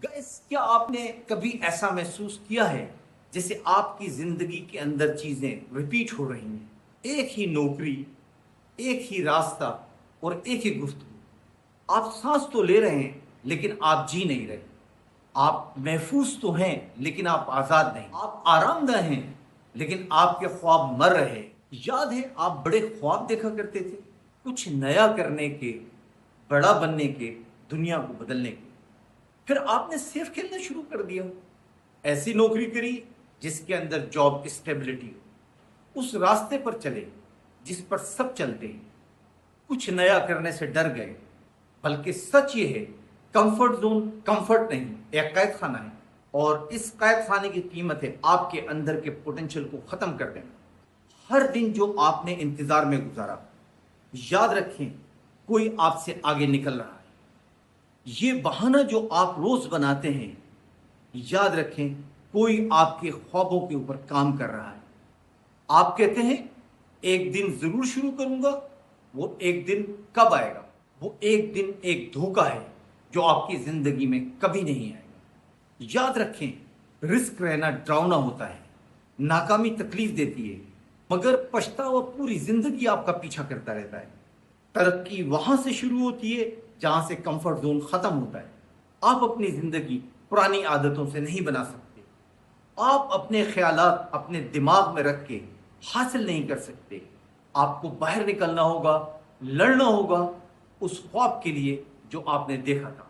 Guys, کیا آپ نے کبھی ایسا محسوس کیا ہے جیسے آپ کی زندگی کے اندر چیزیں ریپیٹ ہو رہی ہیں؟ ایک ہی نوکری، ایک ہی راستہ اور ایک ہی گفتگو۔ آپ سانس تو لے رہے ہیں لیکن آپ جی نہیں رہے۔ آپ محفوظ تو ہیں لیکن آپ آزاد نہیں۔ آپ آرام دہ ہیں لیکن آپ کے خواب مر رہے ہیں۔ یاد ہے آپ بڑے خواب دیکھا کرتے تھے، کچھ نیا کرنے کے، بڑا بننے کے، دنیا کو بدلنے کے۔ پھر آپ نے صرف کھیلنا شروع کر دیا، ایسی نوکری کری جس کے اندر جاب اسٹیبلٹی ہو، اس راستے پر چلے جس پر سب چلتے ہیں۔ کچھ نیا کرنے سے ڈر گئے، بلکہ سچ یہ ہے کمفرٹ زون کمفرٹ نہیں، ایک قید خانہ ہے، اور اس قید خانے کی قیمت ہے آپ کے اندر کے پوٹینشیل کو ختم کر دینا۔ ہر دن جو آپ نے انتظار میں گزارا، یاد رکھیں کوئی آپ سے آگے نکل رہا ہے۔ یہ بہانہ جو آپ روز بناتے ہیں، یاد رکھیں کوئی آپ کے خوابوں کے اوپر کام کر رہا ہے۔ آپ کہتے ہیں ایک دن ضرور شروع کروں گا، وہ ایک دن کب آئے گا؟ وہ ایک دن ایک دھوکہ ہے جو آپ کی زندگی میں کبھی نہیں آئے گا۔ یاد رکھیں رسک رہنا ڈراؤنا ہوتا ہے، ناکامی تکلیف دیتی ہے، مگر پچھتاوا پوری زندگی آپ کا پیچھا کرتا رہتا ہے۔ ترقی وہاں سے شروع ہوتی ہے جہاں سے کمفرٹ زون ختم ہوتا ہے۔ آپ اپنی زندگی پرانی عادتوں سے نہیں بنا سکتے۔ آپ اپنے خیالات اپنے دماغ میں رکھ کے حاصل نہیں کر سکتے۔ آپ کو باہر نکلنا ہوگا، لڑنا ہوگا اس خواب کے لیے جو آپ نے دیکھا تھا،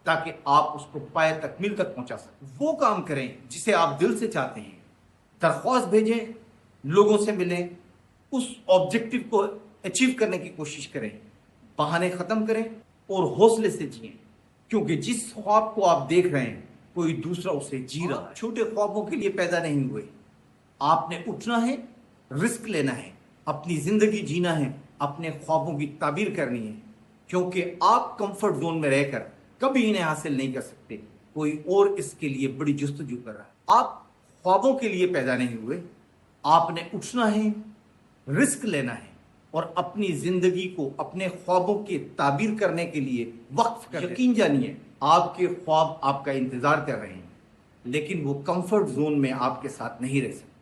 تاکہ آپ اس کو پائے تکمیل تک پہنچا سکیں۔ وہ کام کریں جسے آپ دل سے چاہتے ہیں، درخواست بھیجیں، لوگوں سے ملیں، اس آبجیکٹو کو اچیو کرنے کی کوشش کریں، بہانے ختم کریں اور حوصلے سے جئیں، کیونکہ جس خواب کو آپ دیکھ رہے ہیں کوئی دوسرا اسے جی رہا ہے۔ چھوٹے خوابوں کے لیے پیدا نہیں ہوئے، آپ نے اٹھنا ہے، رسک لینا ہے، اپنی زندگی جینا ہے، اپنے خوابوں کی تعبیر کرنی ہے، کیونکہ آپ کمفرٹ زون میں رہ کر کبھی انہیں حاصل نہیں کر سکتے، کوئی اور اس کے لیے بڑی جستجو کر رہا ہے۔ آپ خوابوں کے لیے پیدا نہیں ہوئے، آپ نے اٹھنا ہے، رسک لینا ہے اور اپنی زندگی کو اپنے خوابوں کی تعبیر کرنے کے لیے وقف کر۔ یقین جانیے آپ کے خواب آپ کا انتظار کر رہے ہیں، لیکن وہ کمفرٹ زون میں آپ کے ساتھ نہیں رہ سکتے۔